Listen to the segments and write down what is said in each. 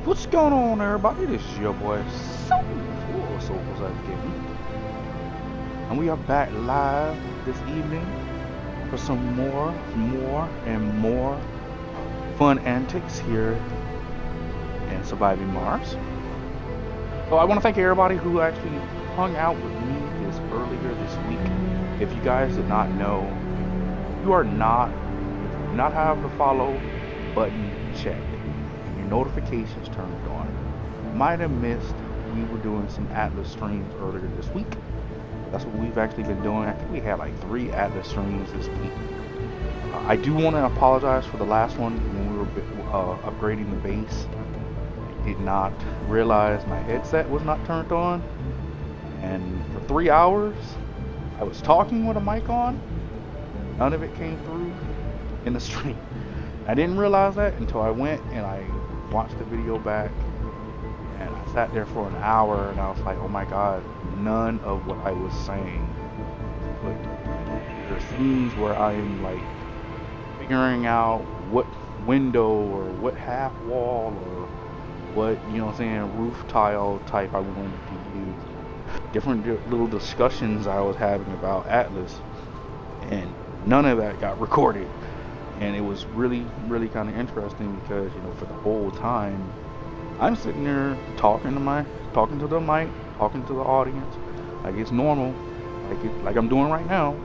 What's going on, everybody? This is your boy Soulful of SoulfulSax Gaming, and we are back live this evening for some more fun antics here in Surviving Mars. So I want to thank everybody who actually hung out with me earlier this week. If you guys did not know, you do not have the follow button checked, your notifications turned on, you might have missed. We were doing some Atlas streams earlier this week. That's what we've actually been doing. I think we had like 3 Atlas streams this week. I do want to apologize for the last one when we were upgrading the base. I did not realize my headset was not turned on, and for 3 hours I was talking with a mic on. None of it came through in the stream. I didn't realize that until I went and I watched the video back, and I sat there for an hour and I was like, oh my god, none of what I was saying clicked. There's scenes where I'm like figuring out what window or what half wall or what, you know what I'm saying, roof tile type I wanted to use. Different little discussions I was having about Atlas, and none of that got recorded. And it was really kind of interesting because, you know, for the whole time I'm sitting there talking to the mic, talking to the audience like it's normal, like I'm doing right now,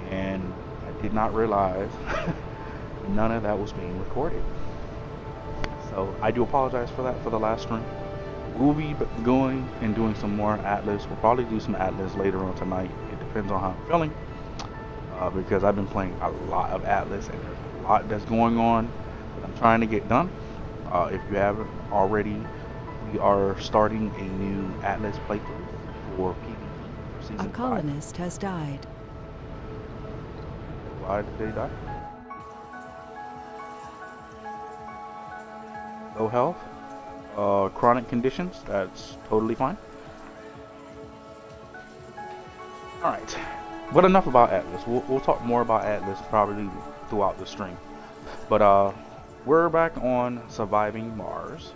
and I did not realize none of that was being recorded. So I do apologize for that for the last stream. We'll be going and doing some more Atlas. We'll probably do some Atlas later on tonight. It depends on how I'm feeling, because I've been playing a lot of Atlas and there's a lot that's going on that I'm trying to get done. If you haven't already, we are starting a new Atlas playthrough for PvP for Season 5. A colonist has died. Why did they die? Low health, chronic conditions, that's totally fine. Alright, but enough about Atlas. We'll talk more about Atlas probably throughout the stream. But we're back on Surviving Mars,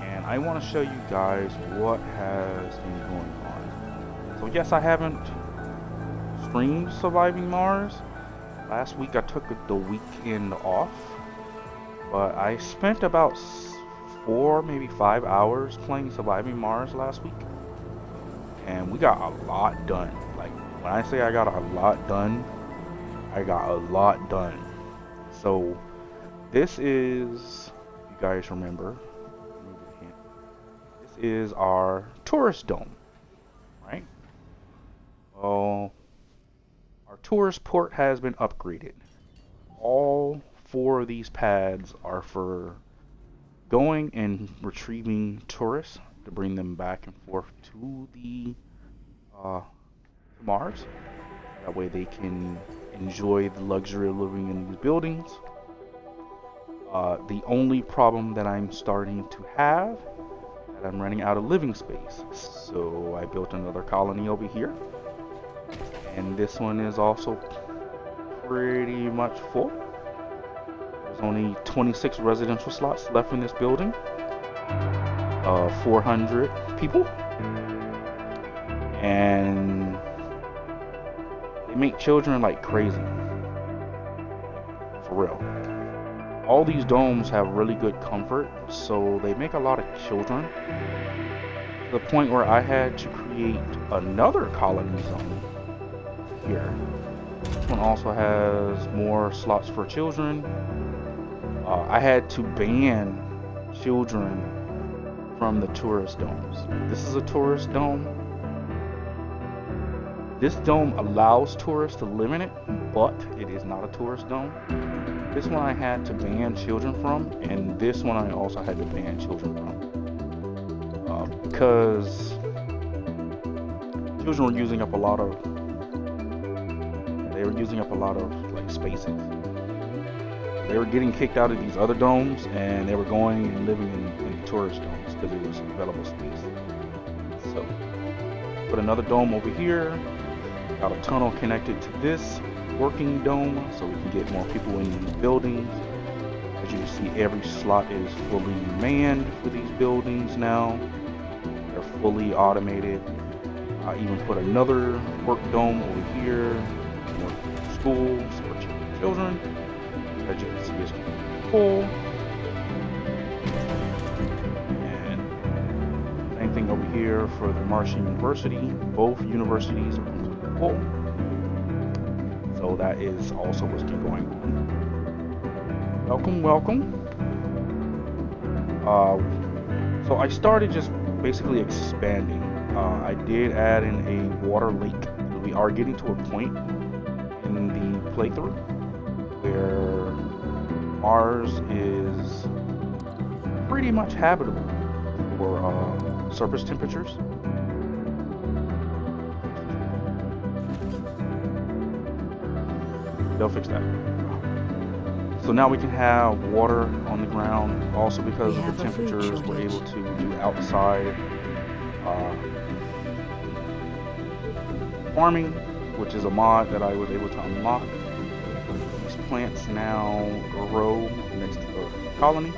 and I want to show you guys what has been going on. So yes, I haven't streamed Surviving Mars. Last week I took the weekend off, but I spent about 4, maybe 5 hours playing Surviving Mars last week, and we got a lot done. Like, when I say I got a lot done, I got a lot done. So this is, if you guys remember, this is our tourist dome, right? Well, our tourist port has been upgraded. All 4 of these pads are for going and retrieving tourists to bring them back and forth to the Mars. That way they can enjoy the luxury of living in these buildings. The only problem that I'm starting to have is that I'm running out of living space. So I built another colony over here, and this one is also pretty much full. There's only 26 residential slots left in this building. 400 people, and they make children like crazy, for real. All these domes have really good comfort, so they make a lot of children, to the point where I had to create another colony zone here. This one also has more slots for children. I had to ban children from the tourist domes. This is a tourist dome. This dome allows tourists to live in it, but it is not a tourist dome. This one I had to ban children from, and this one I also had to ban children from, because children were using up a lot of, like spaces. They were getting kicked out of these other domes, and they were going and living in tourist domes because it was available space. So, put another dome over here. Got a tunnel connected to this working dome, so we can get more people in the buildings. As you can see, every slot is fully manned for these buildings now. They're fully automated. I even put another work dome over here, more schools for children. As you can see, it's full. And same thing over here for the Martian University. Both universities are completely full. So that is also what's going on. Welcome. So I started just basically expanding. I did add in a water lake. We are getting to a point in the playthrough where Mars is pretty much habitable for surface temperatures. They'll fix that. So now we can have water on the ground. Also because of the temperatures, we're able to do outside farming, which is a mod that I was able to unlock. These plants now grow next to the colony.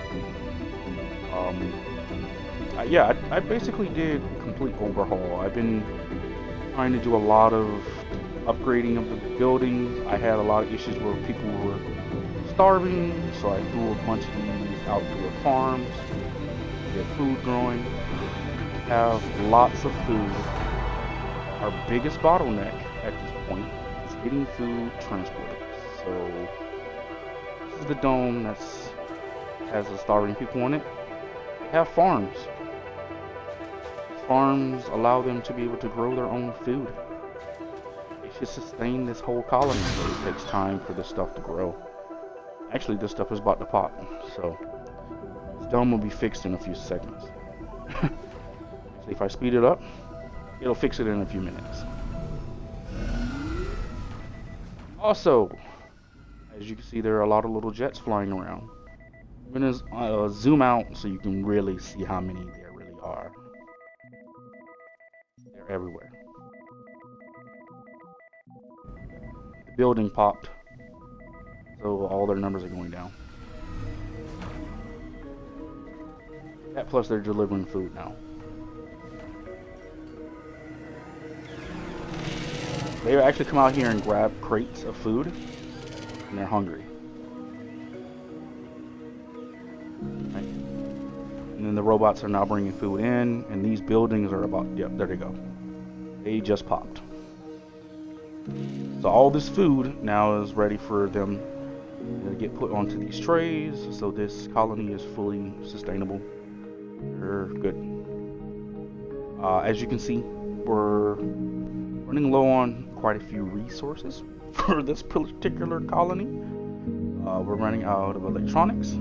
I basically did a complete overhaul. I've been trying to do a lot of upgrading of the buildings. I had a lot of issues where people were starving, so I threw a bunch of these outdoor farms to get food growing. Have lots of food. Our biggest bottleneck at this point is getting food transported. So this is the dome that has the starving people on it. They have farms. Farms allow them to be able to grow their own food. It should sustain this whole colony, but it takes time for this stuff to grow. Actually, this stuff is about to pop, so this dome will be fixed in a few seconds. So if I speed it up, it'll fix it in a few minutes. Also, as you can see, there are a lot of little jets flying around. I'm gonna zoom out so you can really see how many there really are. They're everywhere. The building popped, so all their numbers are going down. That plus they're delivering food now. They actually come out here and grab crates of food, and they're hungry. Right. And then the robots are now bringing food in, and these buildings are about, yep, there they go. They just popped. So all this food now is ready for them to get put onto these trays, so this colony is fully sustainable. They're good. As you can see, we're running low on quite a few resources for this particular colony. We're running out of electronics,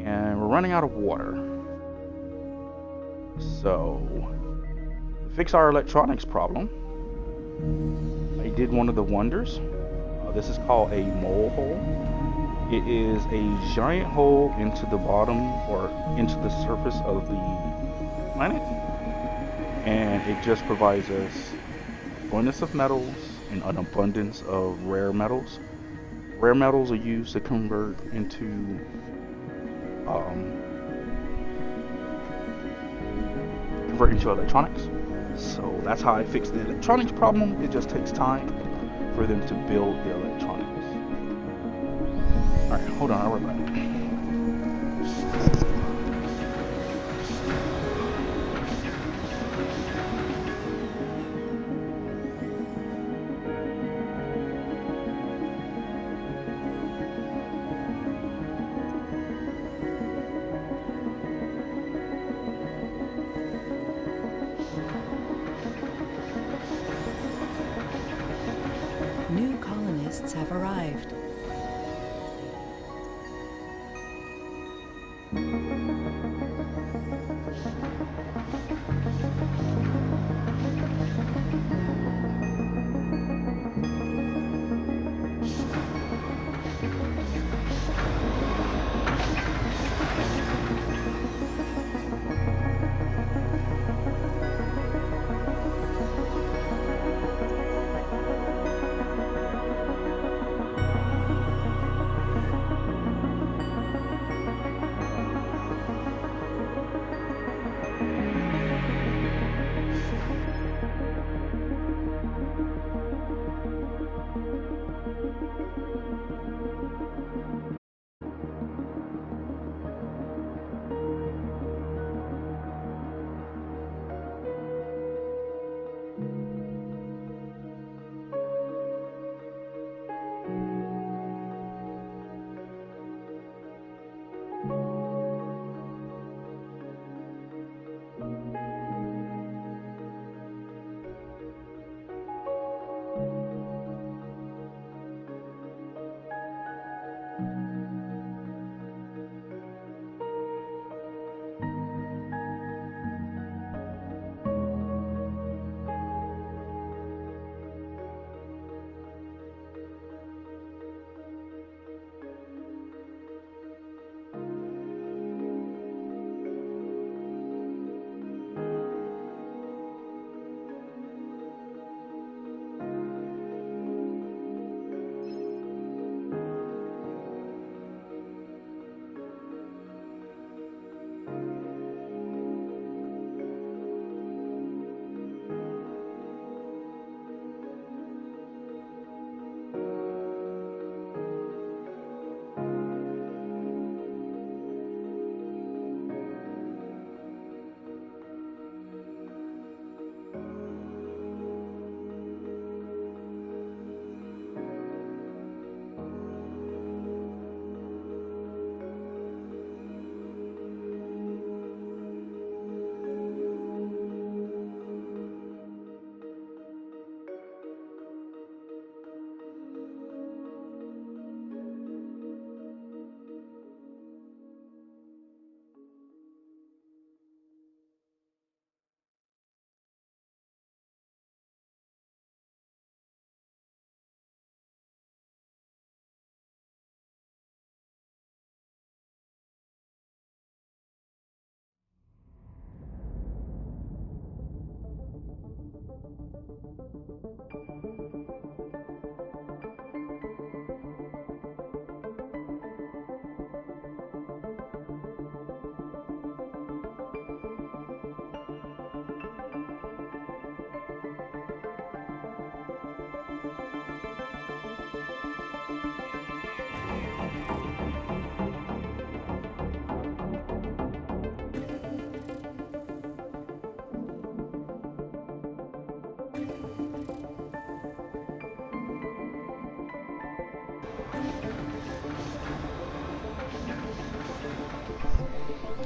and we're running out of water. So, to fix our electronics problem, I did one of the wonders. This is called a mole hole. It is a giant hole into the bottom or into the surface of the planet, and it just provides us abundance of metals and an abundance of rare metals. Rare metals are used to convert into electronics. So that's how I fixed the electronics problem. It just takes time for them to build the electronics. Alright, hold on, I'll work on it. New colonists have arrived.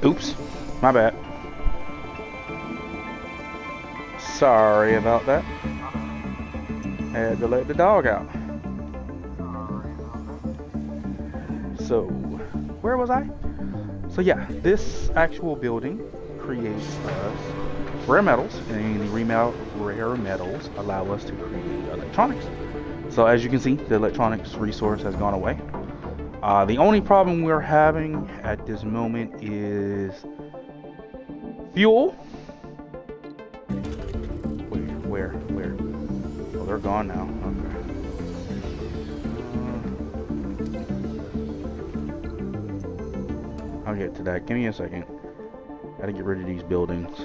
Oops, my bad. Sorry about that. Had to let the dog out. So, where was I? So yeah, this actual building creates us rare metals, and the rare metals allow us to create electronics. So as you can see, the electronics resource has gone away. The only problem we're having at this moment is fuel. Where? Oh, they're gone now. Okay. I'll get to that. Give me a second. Gotta get rid of these buildings.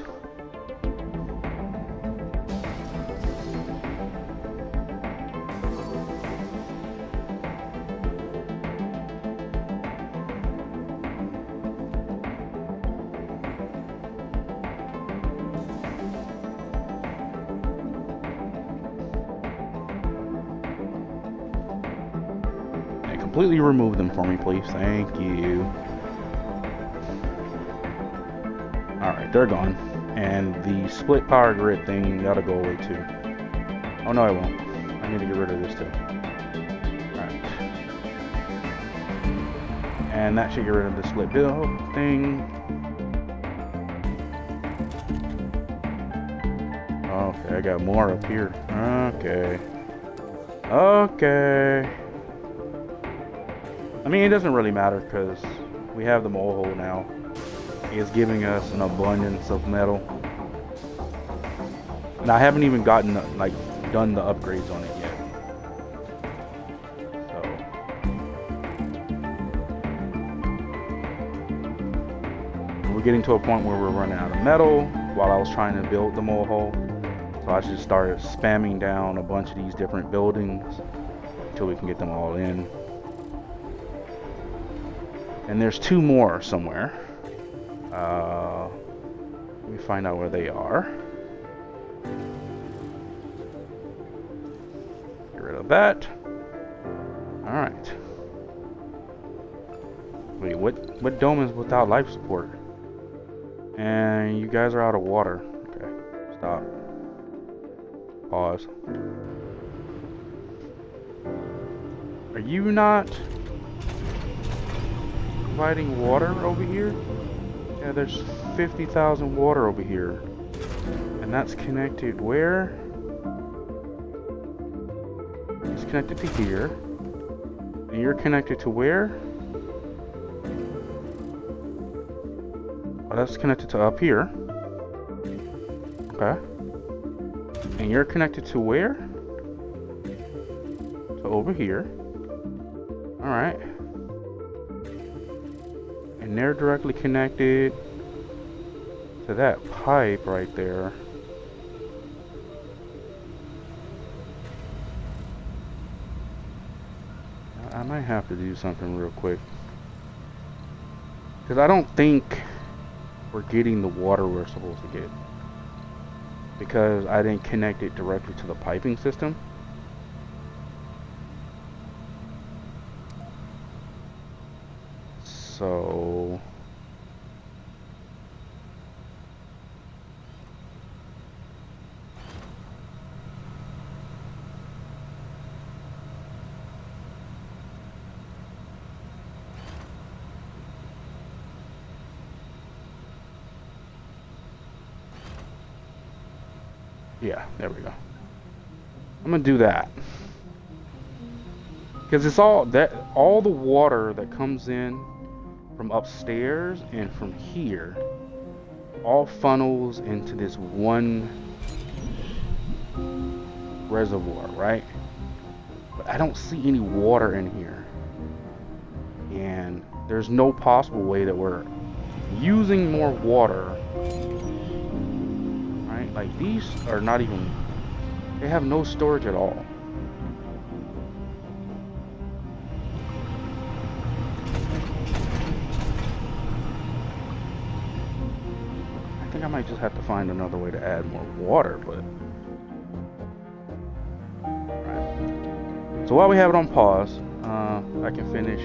Completely remove them for me, please. Thank you. Alright, they're gone. And the split power grid thing gotta go away too. Oh no, I won't. I need to get rid of this too. Alright. And that should get rid of the split build thing. Okay, I got more up here. Okay. I mean, it doesn't really matter because we have the mole hole now. It's giving us an abundance of metal. And I haven't even gotten, like, done the upgrades on it yet. So we're getting to a point where we're running out of metal while I was trying to build the mole hole. So I just started spamming down a bunch of these different buildings until we can get them all in. And there's two more somewhere. Let me find out where they are. Get rid of that. Alright. Wait, what dome is without life support? And you guys are out of water. Okay, stop. Pause. Are you not providing water over here? Yeah, there's 50,000 water over here. And that's connected where? It's connected to here. And you're connected to where? Oh, that's connected to up here. Okay. And you're connected to where? To over here. Alright. And they're directly connected to that pipe right there. I might have to do something real quick, because I don't think we're getting the water we're supposed to get, because I didn't connect it directly to the piping system. So yeah, there we go. I'm gonna do that, because it's all the water that comes in from upstairs and from here all funnels into this one reservoir, right? But I don't see any water in here, and there's no possible way that we're using more water, right? Like, these are not even, they have no storage at all. I think I might just have to find another way to add more water, but right. So while we have it on pause, I can finish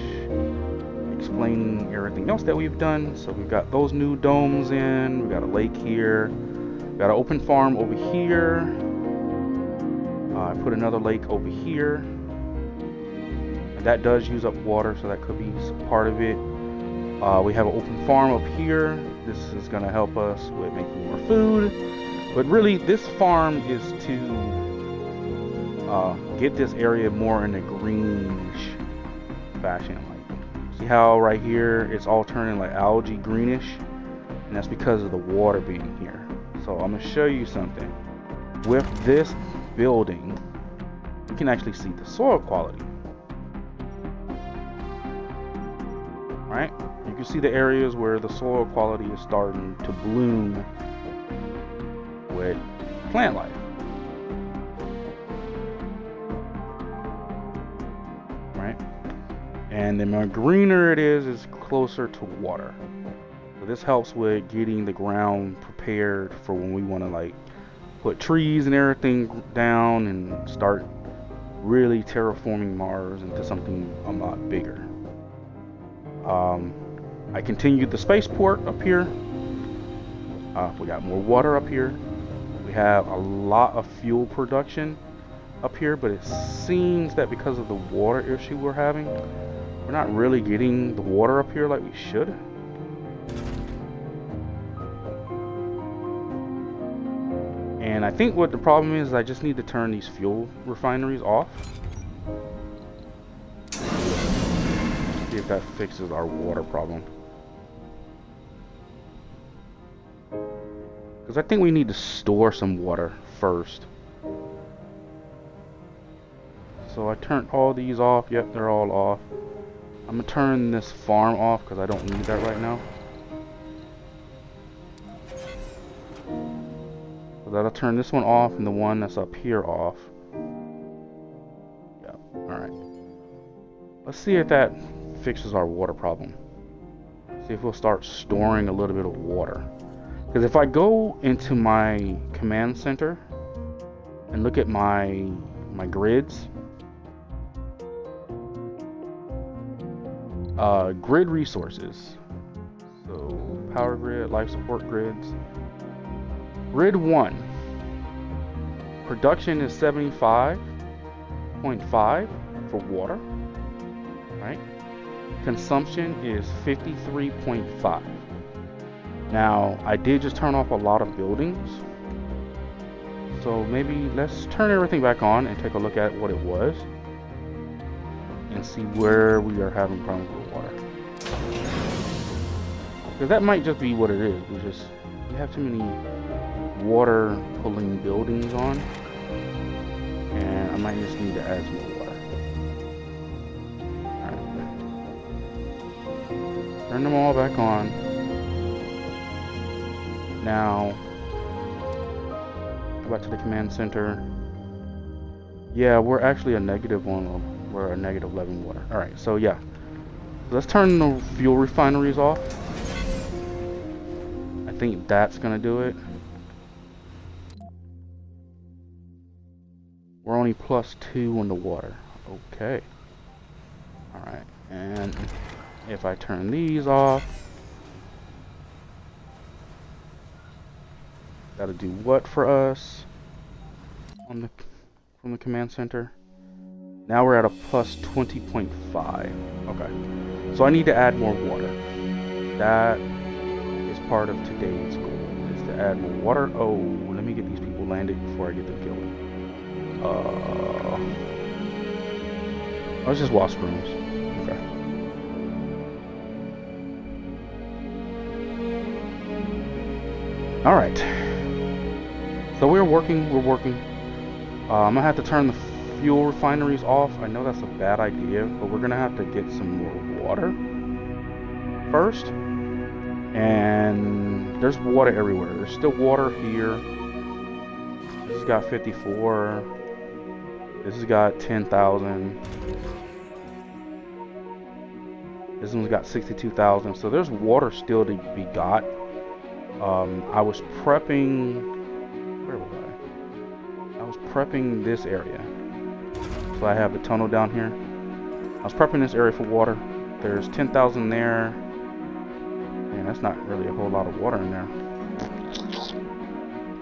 explaining everything else that we've done. So we've got those new domes in, we've got a lake here, we've got an open farm over here. I put another lake over here. And that does use up water, so that could be part of it. We have an open farm up here. This is going to help us with making more food. But really, this farm is to get this area more in a greenish fashion. Like, see how right here it's all turning like algae greenish? And that's because of the water being here. So I'm going to show you something. With this building, you can actually see the soil quality. Right? You can see the areas where the soil quality is starting to bloom with plant life. Right? And the more greener it is closer to water. So this helps with getting the ground prepared for when we want to like put trees and everything down and start really terraforming Mars into something a lot bigger. I continued the spaceport up here. We got more water up here. We have a lot of fuel production up here, but it seems that because of the water issue we're having, we're not really getting the water up here like we should. And I think what the problem is, I just need to turn these fuel refineries off. See if that fixes our water problem. Because I think we need to store some water first. So I turned all these off. Yep, they're all off. I'm going to turn this farm off because I don't need that right now. So that'll turn this one off and the one that's up here off. Yep, alright. Let's see if that fixes our water problem. See if we'll start storing a little bit of water. Because if I go into my command center and look at my grids, grid resources, so power grid, life support grids, grid 1, production is 75.5 for water, right? Consumption is 53.5. Now, I did just turn off a lot of buildings, so maybe let's turn everything back on and take a look at what it was and see where we are having problems with water. Because that might just be what it is. We have too many water pulling buildings on, and I might just need to add some more water. Alright. Turn them all back on. Now, go back to the command center. Yeah, we're actually a negative one. We're a negative 11 water. Alright, so yeah. Let's turn the fuel refineries off. I think that's gonna do it. We're only +2 on the water. Okay. Alright, and if I turn these off, that'll do what for us on from the command center? Now we're at a +20.5. Okay. So I need to add more water. That is part of today's goal, is to add more water. Oh, let me get these people landed before I get them killed. Oh, it's just washrooms. Okay. Alright. So we're working. I'm gonna have to turn the fuel refineries off. I know that's a bad idea, but we're gonna have to get some more water first. And there's water everywhere. There's still water here. This has got 54. This has got 10,000. This one's got 62,000. So there's water still to be got. I was prepping. Where was I was prepping this area. So I have the tunnel down here. was prepping this area for water. There's 10,000 there. And that's not really a whole lot of water in there.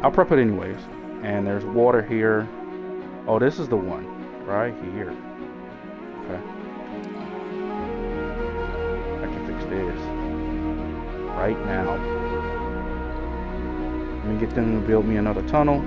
I'll prep it anyways. And there's water here. Oh, this is the one right here. Okay. I can fix this right now. Let me get them to build me another tunnel.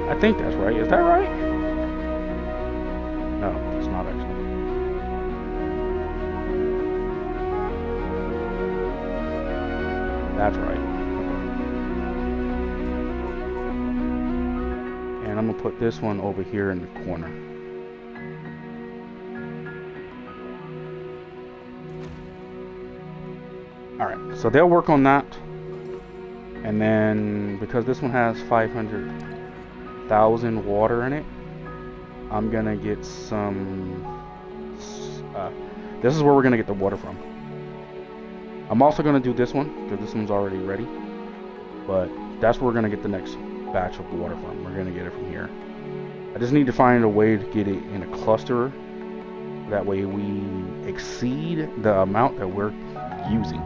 I think that's right. Is that right? No, it's not actually. That's right. And I'm gonna put this one over here in the corner. Alright, so they'll work on that. And then because this one has 500,000 water in it, I'm gonna get some this is where we're gonna get the water from. I'm also gonna do this one because this one's already ready, but that's where we're gonna get the next batch of water from. We're gonna get it from here. I just need to find a way to get it in a cluster, that way we exceed the amount that we're using.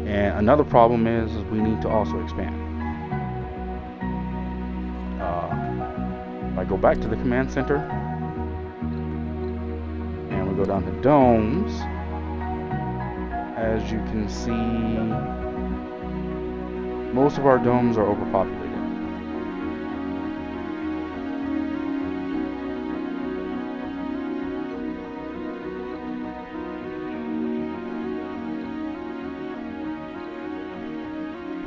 And another problem is we need to also expand. If I go back to the command center and we go down to domes, as you can see, most of our domes are overpopulated.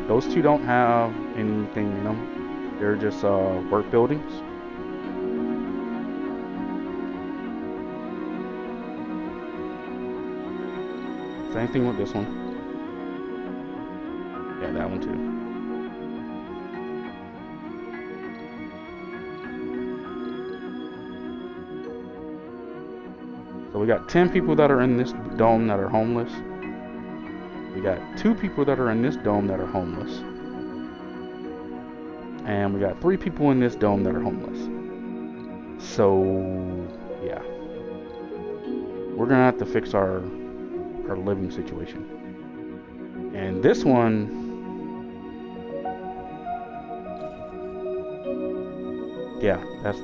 Those two don't have anything in them. They're just work buildings. Same thing with this one. Yeah, that one too. So we got 10 people that are in this dome that are homeless. We got 2 people that are in this dome that are homeless. And we got 3 people in this dome that are homeless. So, yeah. We're gonna have to fix our living situation. And this one, yeah,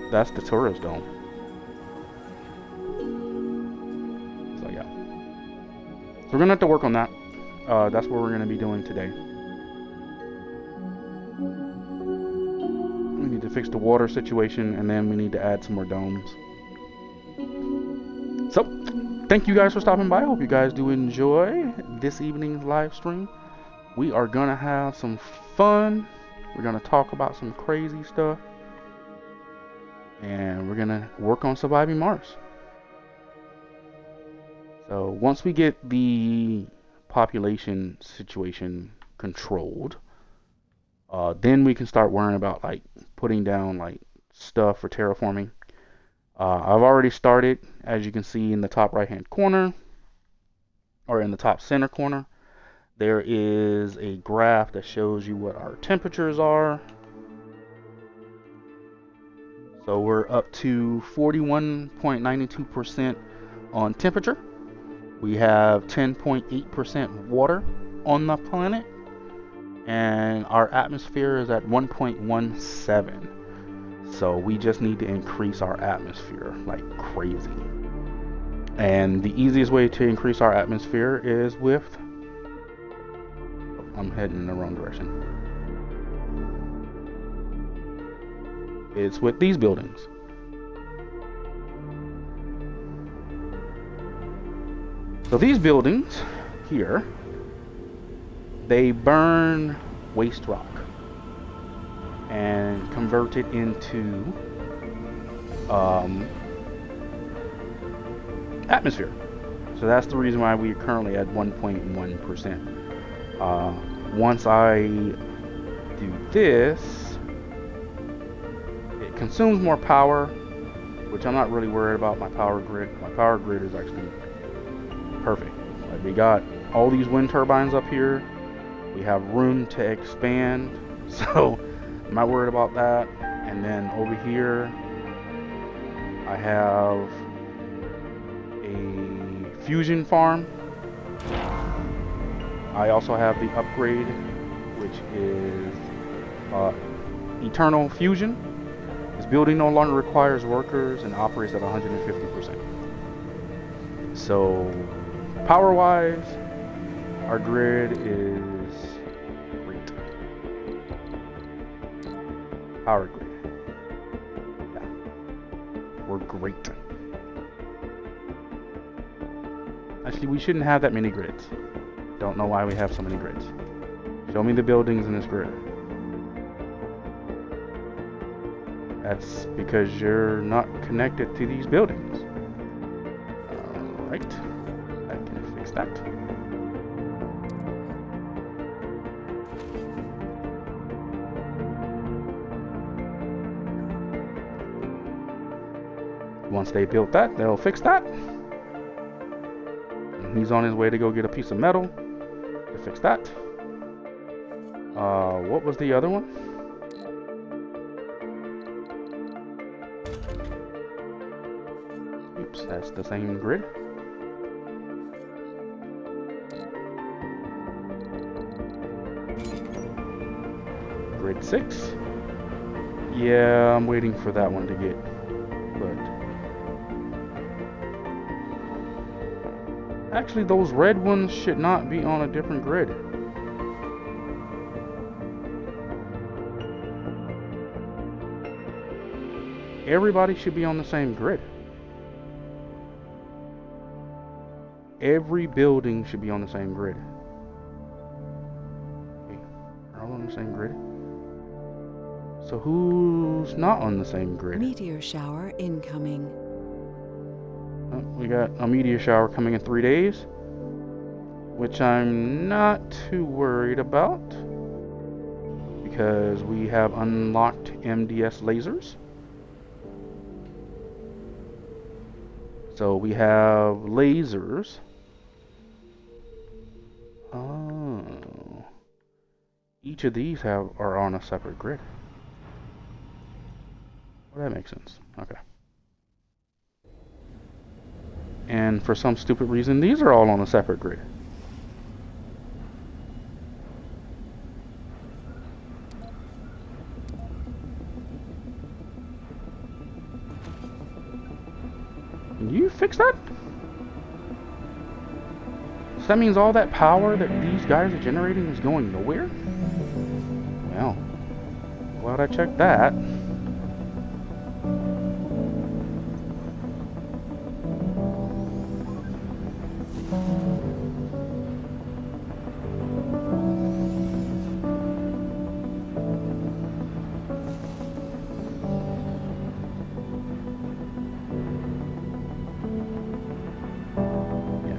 that's the tourist dome. So yeah. So we're gonna have to work on that. That's what we're gonna be doing today. We need to fix the water situation, and then we need to add some more domes. So, thank you guys for stopping by. I hope you guys do enjoy this evening's live stream. We are gonna have some fun. We're gonna talk about some crazy stuff. And we're gonna work on surviving Mars. So once we get the population situation controlled, then we can start worrying about like putting down like stuff for terraforming. I've already started, as you can see in the top right hand corner, or in the top center corner, there is a graph that shows you what our temperatures are. So we're up to 41.92% on temperature. We have 10.8% water on the planet, and our atmosphere is at 1.17. So we just need to increase our atmosphere like crazy. And the easiest way to increase our atmosphere is with... I'm heading in the wrong direction. It's with these buildings. So these buildings here, they burn waste rock and convert it into atmosphere. So that's the reason why we're currently at 1.1%. Once I do this, it consumes more power, which I'm not really worried about my power grid. My power grid is actually perfect. Like, we got all these wind turbines up here. We have room to expand, so I'm not worried about that. And then over here, I have a fusion farm. I also have the upgrade, which is Eternal Fusion. This building no longer requires workers and operates at 150%. So, power-wise, our grid is great. Power grid. Yeah. We're great. Actually, we shouldn't have that many grids. Don't know why we have so many grids. Show me the buildings in this grid. That's because you're not connected to these buildings. Alright. I can fix that. Once they built that, they'll fix that. And he's on his way to go get a piece of metal to fix that. What was the other one? Oops, that's the same grid. Grid 6. Yeah, I'm waiting for that one to get put. Actually, those red ones should not be on a different grid. Everybody should be on the same grid. Every building should be on the same grid. Okay, they're all on the same grid. So who's not on the same grid? Meteor shower incoming. Oh, we got a meteor shower coming in 3 days, which I'm not too worried about because we have unlocked MDS lasers. So we have lasers. Oh. Each of these are on a separate grid. Well, that makes sense. Okay. And for some stupid reason, these are all on a separate grid. Can you fix that? So that means all that power that these guys are generating is going nowhere? Well, glad I checked that.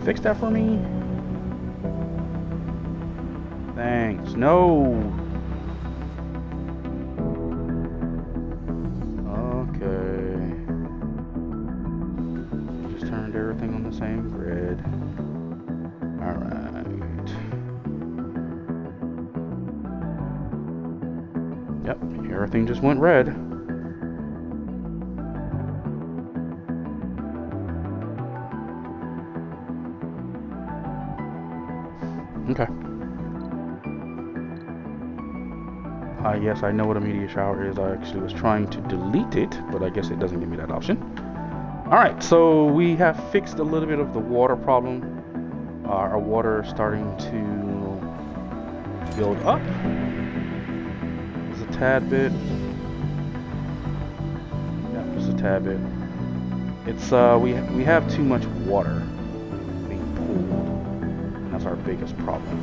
Fix that for me. Thanks. No. Okay. Just turned everything on the same grid. Alright. Yep, everything just went red. Okay. Yes, I know what a meteor shower is. I actually was trying to delete it, but I guess it doesn't give me that option. Alright, so we have fixed a little bit of the water problem. Our water is starting to build up. Just a tad bit. Yeah, just a tad bit. It's, we have too much water being pulled. That's our biggest problem.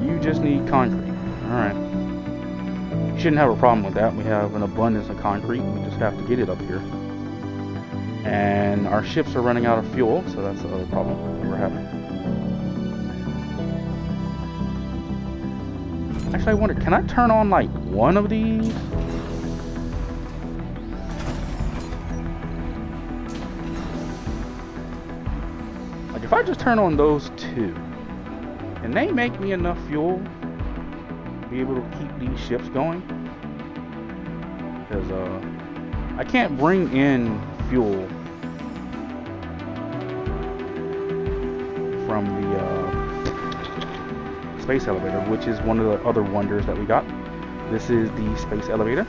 You just need concrete. Alright. You shouldn't have a problem with that. We have an abundance of concrete. We just have to get it up here. And our ships are running out of fuel, so that's the other problem that we're having. Actually, I wonder, can I turn on like one of these? Like if I just turn on those two, can they make me enough fuel to be able to keep these ships going? Because I can't bring in fuel from the space elevator, which is one of the other wonders that we got. This is the space elevator.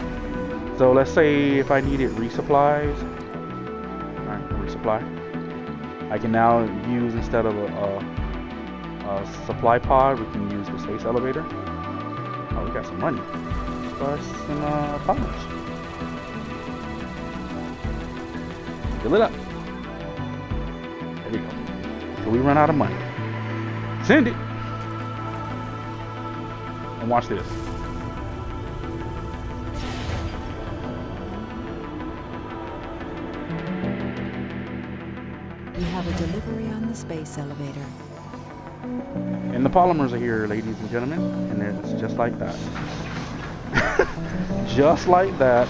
So let's say if I needed resupplies, alright, resupply. I can now use, instead of a supply pod, we can use the space elevator. Oh, we got some money. Let's buy some polymers. Fill it up. There we go. Till we run out of money. Send it. And watch this. We have a delivery on the space elevator. And the polymers are here, ladies and gentlemen. And it's just like that. Just like that,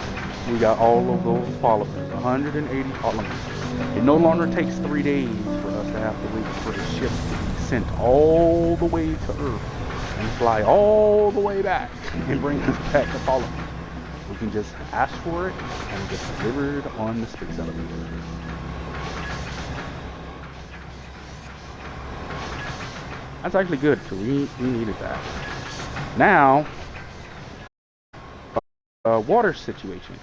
we got all of those polymers. 180 polymers. It no longer takes 3 days for us to have to wait for the ship to be sent all the way to Earth and fly all the way back and bring us back to polymers. We can just ask for it and get delivered on the space elevator. That's actually good, because we needed that. Now, water situation.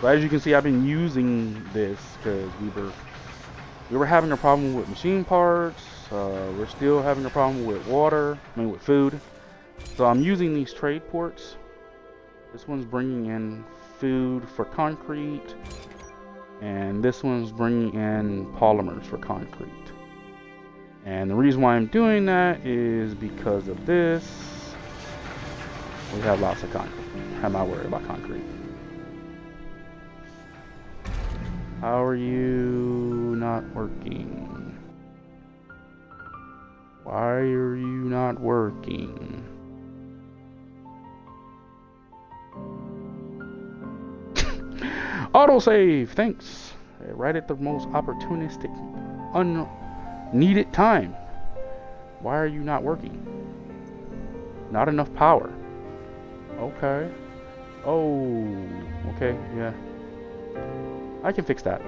So as you can see, I've been using this because we were having a problem with machine parts. We're still having a problem with water. With food. So I'm using these trade ports. This one's bringing in food for concrete, and this one's bringing in polymers for concrete. And the reason why I'm doing that is because of this. We have lots of concrete. I'm not worried about concrete. How are you not working? Why are you not working? Autosave, thanks. Right at the most opportunistic, unneeded time. Why are you not working? Not enough power. Okay. Oh, okay, yeah. I can fix that.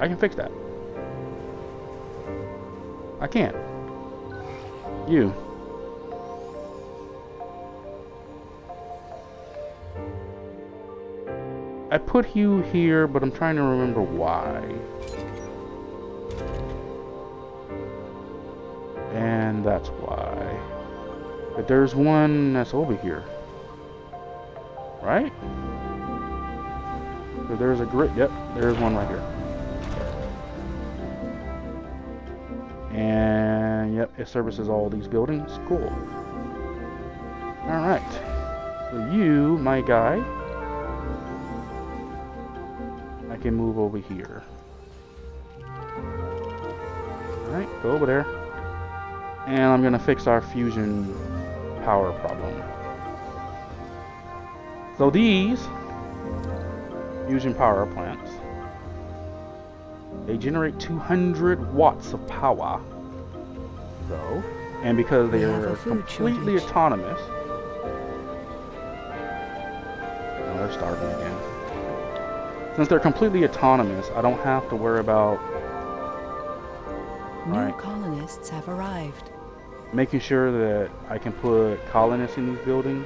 I can fix that. I can't. You. I put you here, but I'm trying to remember why. And that's why. But there's one that's over here. Right? So there's a grid. Yep, there's one right here. And yep, it services all these buildings. Cool. Alright. So you, my guy, I can move over here. Alright, go over there. And I'm gonna fix our fusion power problem. So these fusion power plants, they generate 200 watts of power. So, and because they are completely autonomous, oh, they're starving again. Since they're completely autonomous, I don't have to worry about new colonists have arrived. Making sure that I can put colonists in these buildings.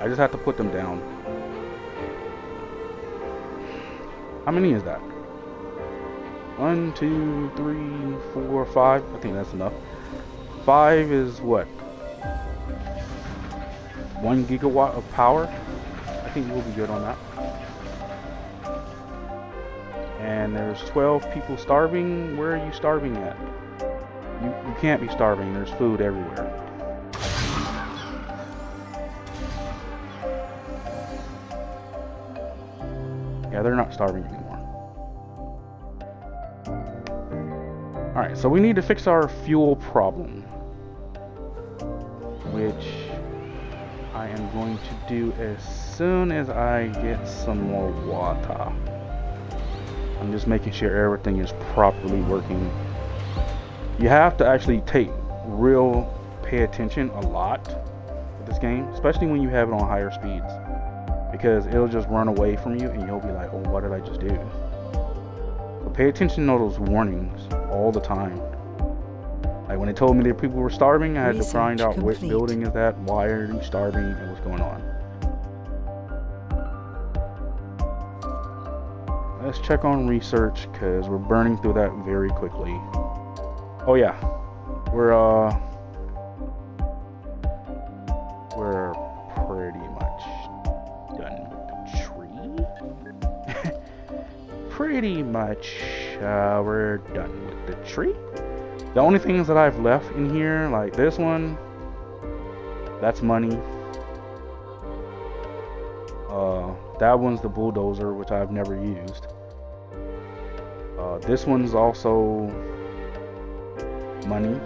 I just have to put them down. How many is that? 1, 2, 3, 4, 5. I think that's enough. 5 is what? 1 gigawatt of power. I think we'll be good on that. And there's 12 people starving. Where are you starving at? You can't be starving. There's food everywhere. Yeah, they're not starving anymore. Alright, so we need to fix our fuel problem, which I am going to do as soon as I get some more water. I'm just making sure everything is properly working. You have to actually pay attention a lot with this game, especially when you have it on higher speeds, because it'll just run away from you and you'll be like, oh, what did I just do? So pay attention to those warnings all the time. Like when they told me that people were starving, I had to find out what building is that, why are you starving, and what's going on. Let's check on research, because we're burning through that very quickly. Oh yeah, we're pretty much done with the tree. Pretty much we're done with the tree. The only things that I've left in here, like this one, that's money. That one's the bulldozer, which I've never used. This one's also money.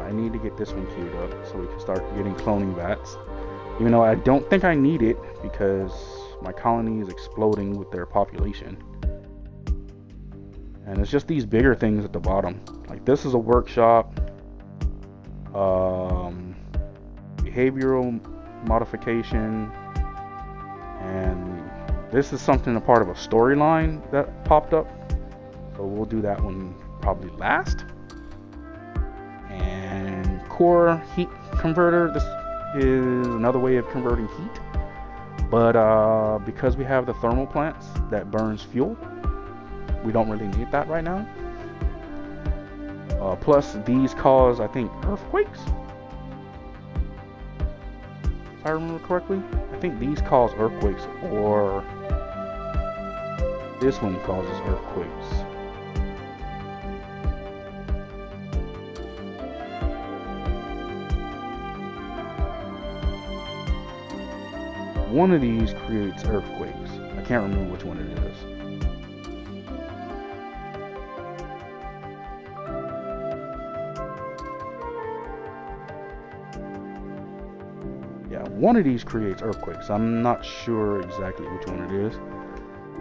I need to get this one queued up so we can start getting cloning vats. Even though I don't think I need it because my colony is exploding with their population. And it's just these bigger things at the bottom. Like this is a workshop. Behavioral modification. And this is something a part of a storyline that popped up. So we'll do that one probably last. And core heat converter. This is another way of converting heat. But because we have the thermal plants that burns fuel, we don't really need that right now. Plus these cause, I think, earthquakes. If I remember correctly. I think these cause earthquakes, or this one causes earthquakes. One of these creates earthquakes. I can't remember which one it is. Yeah, one of these creates earthquakes. I'm not sure exactly which one it is.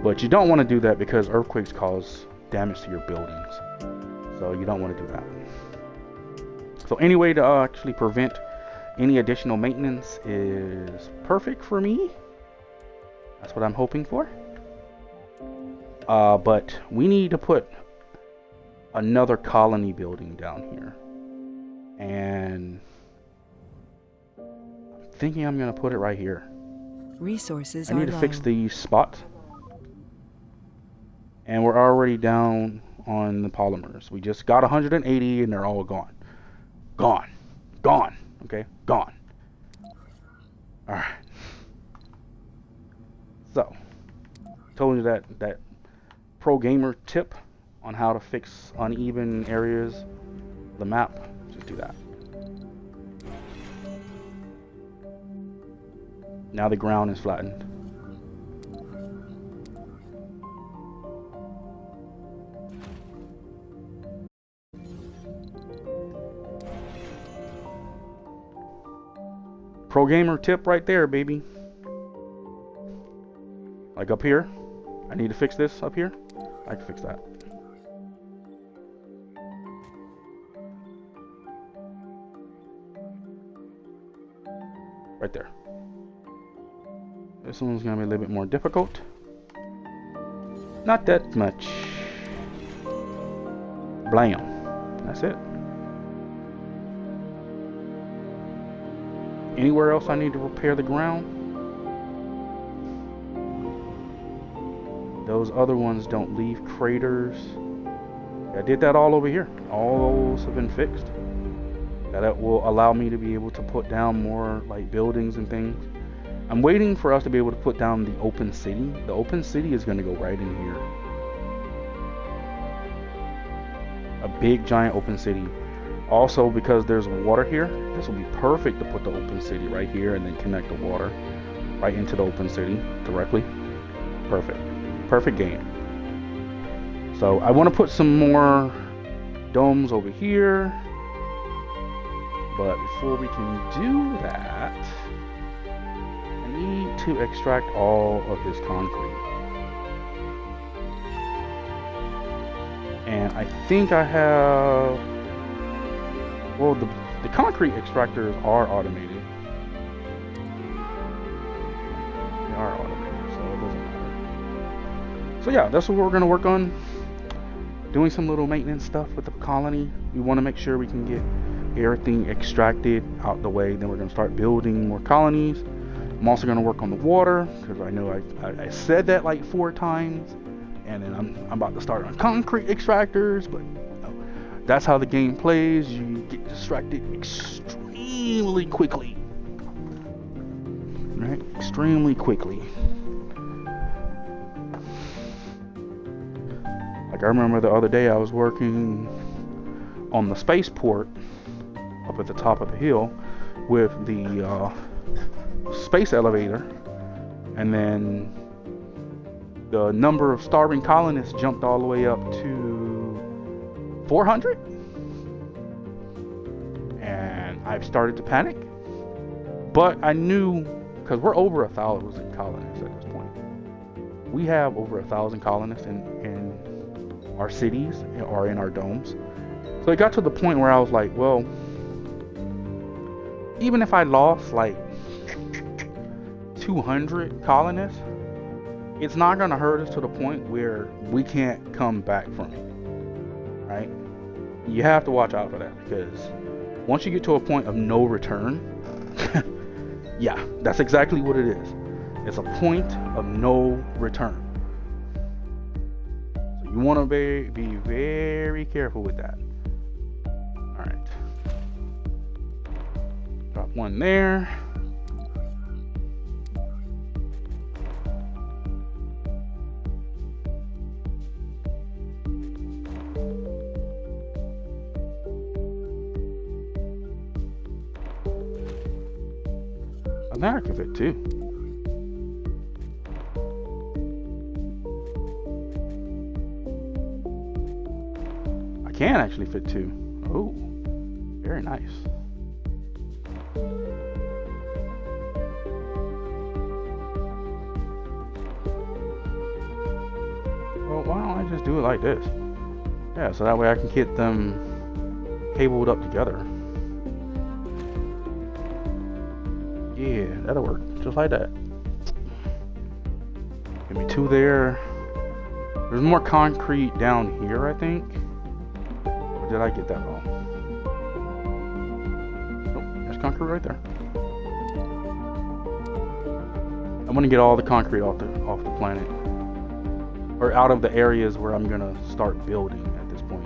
But you don't want to do that because earthquakes cause damage to your buildings. So you don't want to do that. So any way to actually prevent any additional maintenance is perfect for me. That's what I'm hoping for. But we need to put another colony building down here. And I'm thinking I'm going to put it right here. Resources I need are to fix low. these spots. And we're already down on the polymers. We just got 180 and they're all gone. Gone. Gone. Okay, gone. Alright. So, told you that pro gamer tip on how to fix uneven areas of the map. Just do that. Now the ground is flattened. Pro gamer tip right there, baby. Like up here, I need to fix this up here. I can fix that. Right there. This one's gonna be a little bit more difficult. Not that much. Blam. That's it. Anywhere else I need to repair the ground? Those other ones don't leave craters. I did that all over here. All those have been fixed. That will allow me to be able to put down more like buildings and things. I'm waiting for us to be able to put down the open city. The open city is going to go right in here. A big giant open city. Also, because there's water here, this will be perfect to put the open city right here and then connect the water right into the open city directly. Perfect. Perfect game. So I want to put some more domes over here. But before we can do that, I need to extract all of this concrete. And I think I have, well, the concrete extractors are automated. They are automated, so it doesn't matter. So yeah, that's what we're gonna work on. Doing some little maintenance stuff with the colony. We want to make sure we can get everything extracted out the way. Then we're going to start building more colonies. I'm also going to work on the water, because I know I said that like 4 times, and then I'm about to start on concrete extractors, but that's how the game plays. You get distracted extremely quickly, right? Extremely quickly. Like I remember the other day I was working on the spaceport up at the top of the hill with the space elevator, and then the number of starving colonists jumped all the way up to 400, and I started to panic. But I knew, because we're over 1,000 colonists at this point. We have over 1,000 colonists in our cities or in our domes. So it got to the point where I was like, well, even if I lost like 200 colonists, it's not going to hurt us to the point where we can't come back from it, right? You have to watch out for that, because once you get to a point of no return, yeah, that's exactly what it is. It's a point of no return. You want to be very careful with that. Alright. Drop one there. And there I can fit 2. Can actually fit 2. Oh, very nice. Well, why don't I just do it like this? Yeah, so that way I can get them cabled up together. Yeah, that'll work. Just like that. Give me 2 there. There's more concrete down here, I think. Or did I get that wrong? Nope, there's concrete right there. I'm gonna get all the concrete off the planet, or out of the areas where I'm gonna start building at this point.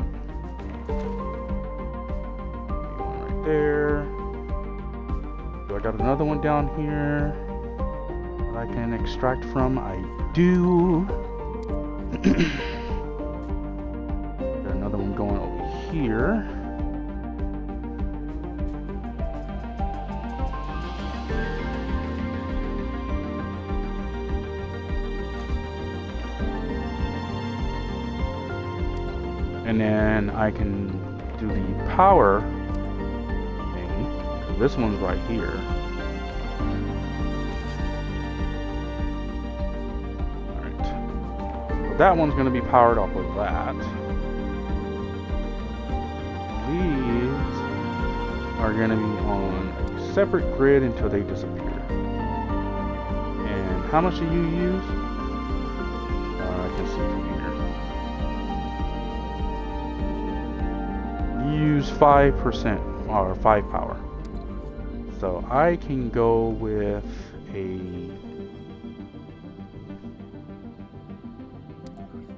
One right there. So I got another one down here that I can extract from. I do. Got another one going over here. And then I can do the power thing. This one's right here. Alright. So that one's going to be powered off of that. These are going to be on a separate grid until they disappear. And how much do you use? I can see from here. Use 5% or 5 power. So I can go with a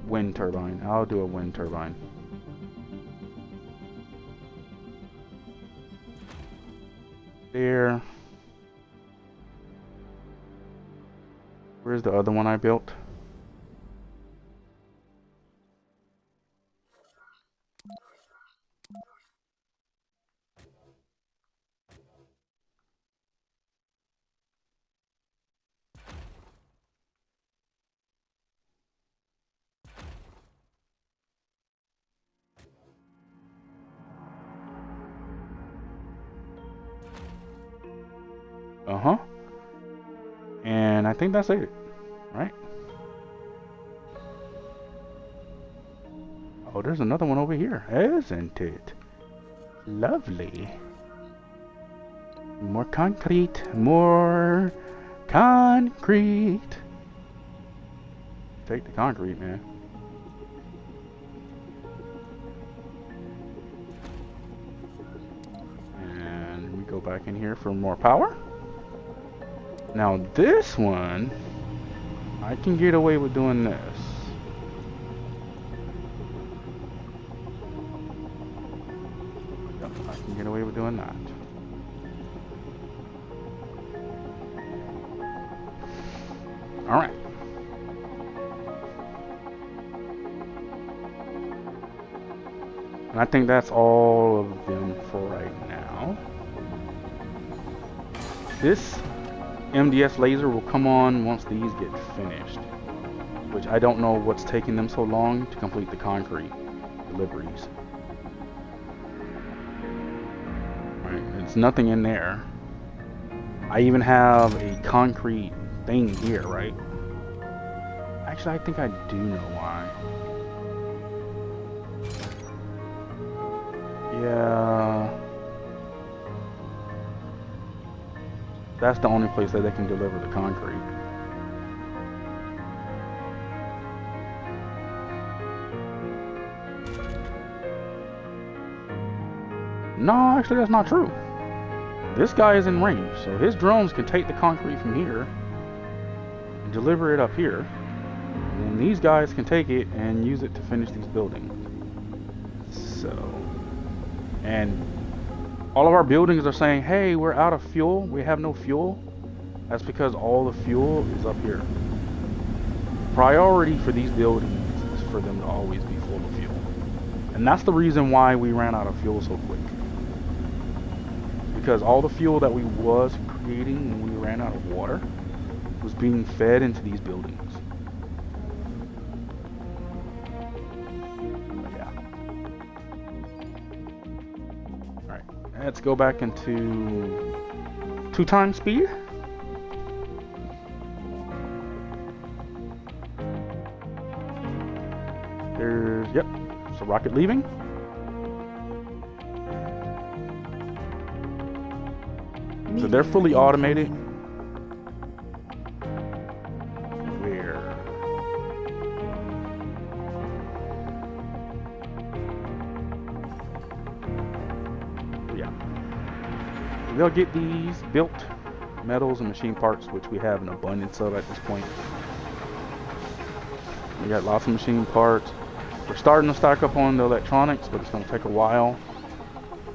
wind turbine. I'll do a wind turbine. There. Where's the other one I built? Uh-huh. And I think that's it, right? Oh, there's another one over here, isn't it? Lovely. More concrete, more concrete. Take the concrete, man. And we go back in here for more power. Now this one, I can get away with doing this. Yep, I can get away with doing that. All right. And I think that's all of them for right now. This MDS laser will come on once these get finished, which I don't know what's taking them so long to complete the concrete deliveries. Right, it's nothing in there. I even have a concrete thing here, right? Actually, I think I do know why. Yeah. That's the only place that they can deliver the concrete. No, actually that's not true. This guy is in range, so his drones can take the concrete from here and deliver it up here. And then these guys can take it and use it to finish these buildings. So, and all of our buildings are saying, hey, we're out of fuel, we have no fuel. That's because all the fuel is up here. Priority for these buildings is for them to always be full of fuel. And that's the reason why we ran out of fuel so quick. Because all the fuel that we was creating when we ran out of water was being fed into these buildings. Let's go back into 2 times speed. There's, yep, it's a rocket leaving. So they're fully automated. Where? They'll get these built, metals and machine parts, which we have an abundance of at this point. We got lots of machine parts. We're starting to stock up on the electronics, but it's going to take a while.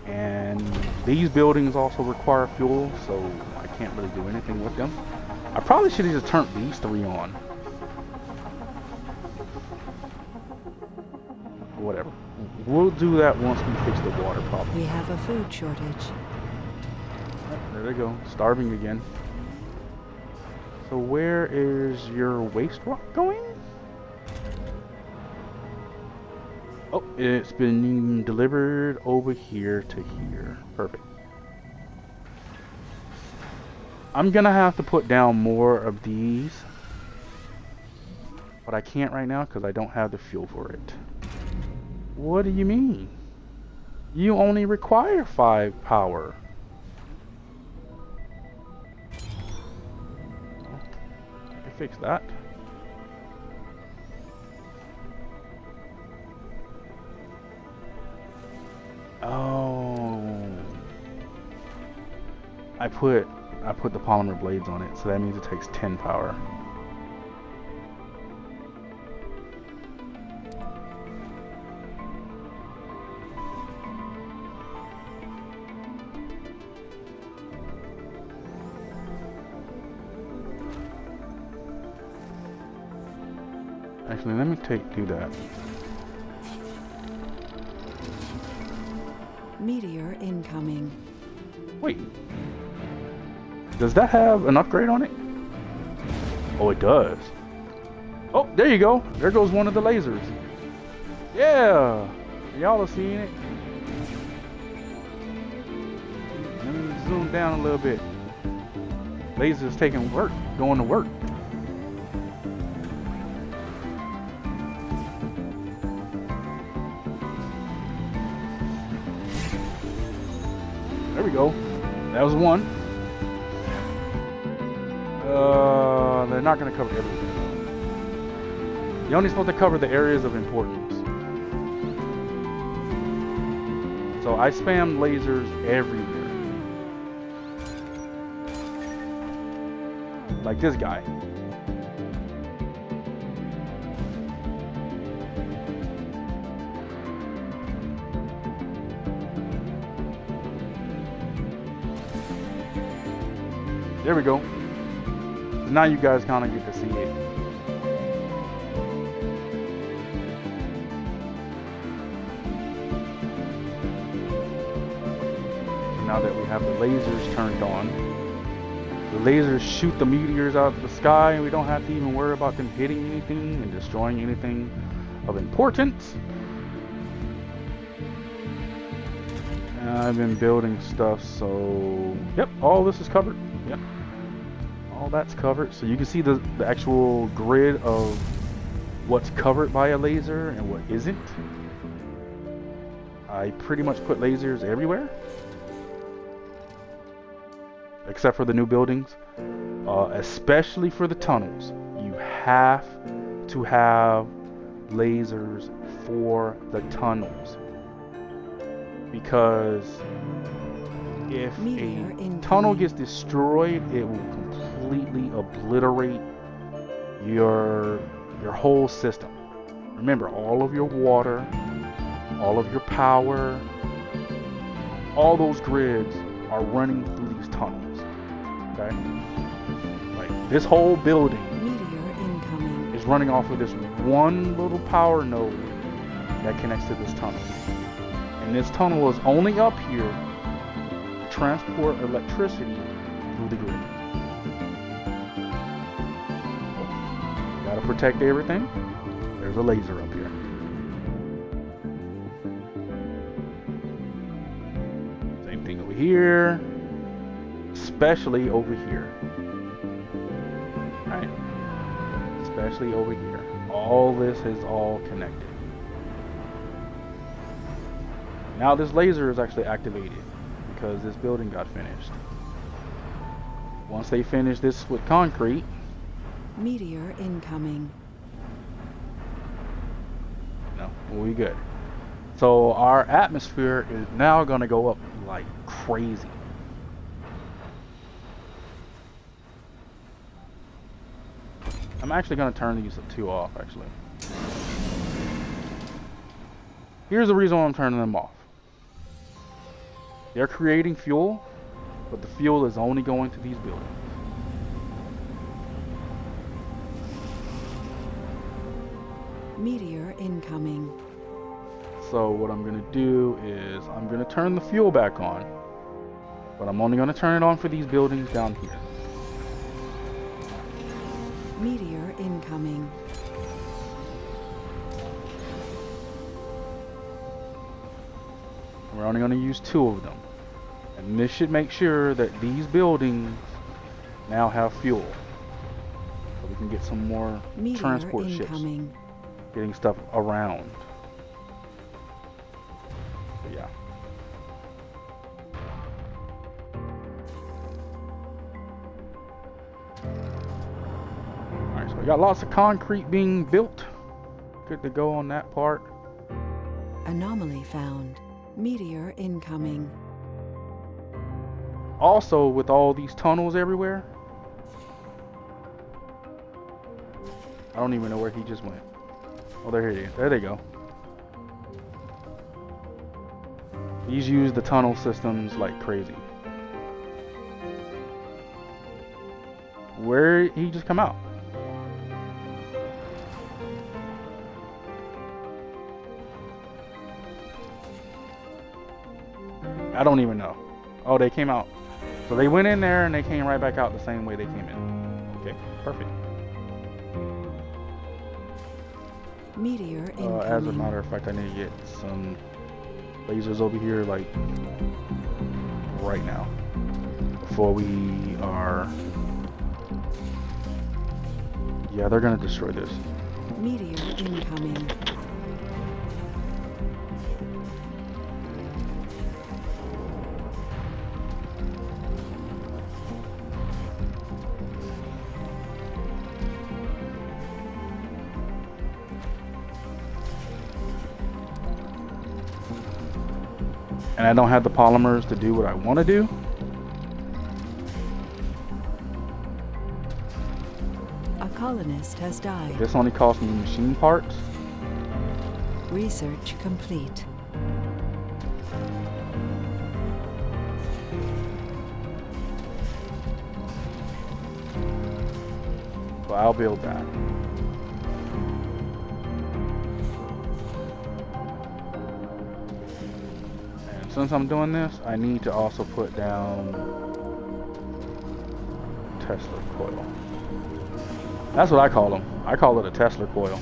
And these buildings also require fuel, so I can't really do anything with them. I probably should have just turned these 3 on. Whatever. We'll do that once we fix the water problem. We have a food shortage. There they go, starving again. So where is your waste rock going? Oh, it's been delivered over here to here. Perfect. I'm gonna have to put down more of these, but I can't right now because I don't have the fuel for it. What do you mean? You only require 5 power. Fix that. Oh, I put the polymer blades on it, so that means it takes 10 power. Actually, let me do that. Meteor incoming. Wait. Does that have an upgrade on it? Oh, it does. Oh, there you go. There goes one of the lasers. Yeah. Y'all are seeing it. Let me zoom down a little bit. Laser's taking work, going to work. we go. That was one. They're not going to cover everything. You're only supposed to cover the areas of importance. So I spam lasers everywhere. Like this guy. There we go. Now you guys kind of get to see it. So now that we have the lasers turned on, the lasers shoot the meteors out of the sky, and we don't have to even worry about them hitting anything and destroying anything of importance. I've been building stuff, so yep, all this is covered. Yep, all that's covered. So you can see the actual grid of what's covered by a laser and what isn't. I pretty much put lasers everywhere, except for the new buildings, especially for the tunnels. You have to have lasers for the tunnels. Because if a tunnel gets destroyed, it will completely obliterate your whole system. Remember, all of your water, all of your power, all those grids are running through these tunnels. Okay? Like this whole building is running off of this one little power node that connects to this tunnel. And this tunnel is only up here to transport electricity through the grid. Gotta protect everything. There's a laser up here. Same thing over here. Especially over here. Right? Especially over here. All this is all connected. Now this laser is actually activated because this building got finished. Once they finish this with concrete, meteor incoming. No, we'll be good. So our atmosphere is now going to go up like crazy. I'm actually going to turn these two off actually. Here's the reason why I'm turning them off. They're creating fuel, but the fuel is only going to these buildings. Meteor incoming. So what I'm going to do is I'm going to turn the fuel back on, but I'm only going to turn it on for these buildings down here. Meteor incoming. We're only going to use 2 of them. And this should make sure that these buildings now have fuel. So we can get some more meteor transport incoming. ships. Getting stuff around. But yeah. Alright, so we got lots of concrete being built. Good to go on that part. Anomaly found. Meteor incoming. Also, with all these tunnels everywhere, I don't even know where he just went. Oh, there he is. There they go. He's used the tunnel systems like crazy. Where he just come out? I don't even know. Oh, they came out. So they went in there and they came right back out the same way they came in. Okay, perfect. Meteor incoming. As a matter of fact, I need to get some lasers over here, like, right now. Before we are... Yeah, they're gonna destroy this. Meteor incoming. and I don't have the polymers to do what I want to do. A colonist has died. This only costs me machine parts. Research complete. So I'll build that. And since I'm doing this, I need to also put down Tesla coil. That's what I call them. I call it a Tesla coil.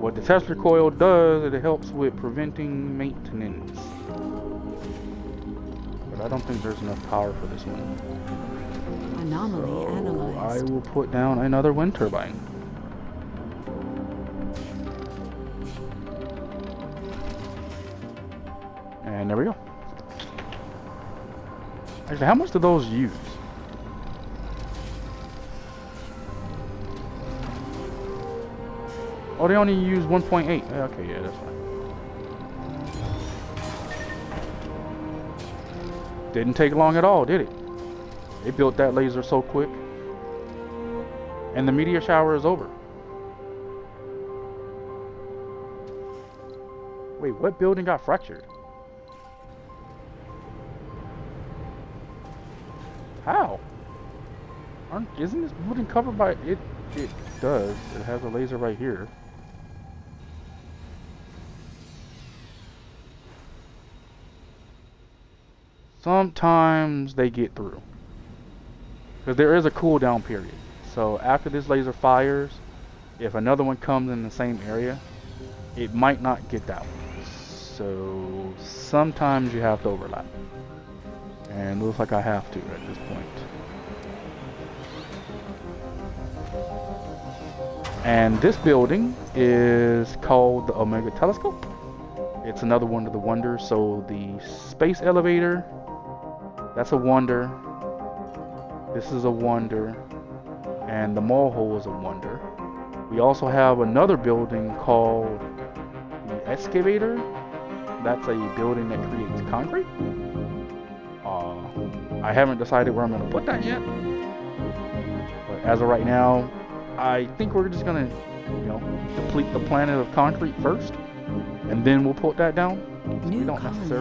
What the Tesla coil does is it helps with preventing maintenance. But I don't think there's enough power for this one. Anomaly So analyzed. I will put down another wind turbine. And there we go. Actually, how much do those use? Oh, they only use 1.8. Okay, yeah, that's fine. Didn't take long at all, did it? They built that laser so quick. And the meteor shower is over. Wait, what building got fractured? How? Isn't this building covered by it? It does. It has a laser right here. Sometimes they get through. Because there is a cooldown period. So after this laser fires, if another one comes in the same area, it might not get that one. So sometimes you have to overlap. And it looks like I have to at this point. And this building is called the Omega Telescope. It's another one of the wonders. So the space elevator, that's a wonder. This is a wonder. And the mole hole is a wonder. We also have another building called the excavator. That's a building that creates concrete. I haven't decided where I'm going to put that yet. But as of right now, I think we're just going to, deplete the planet of concrete first. And then we'll put that down. So we don't necessarily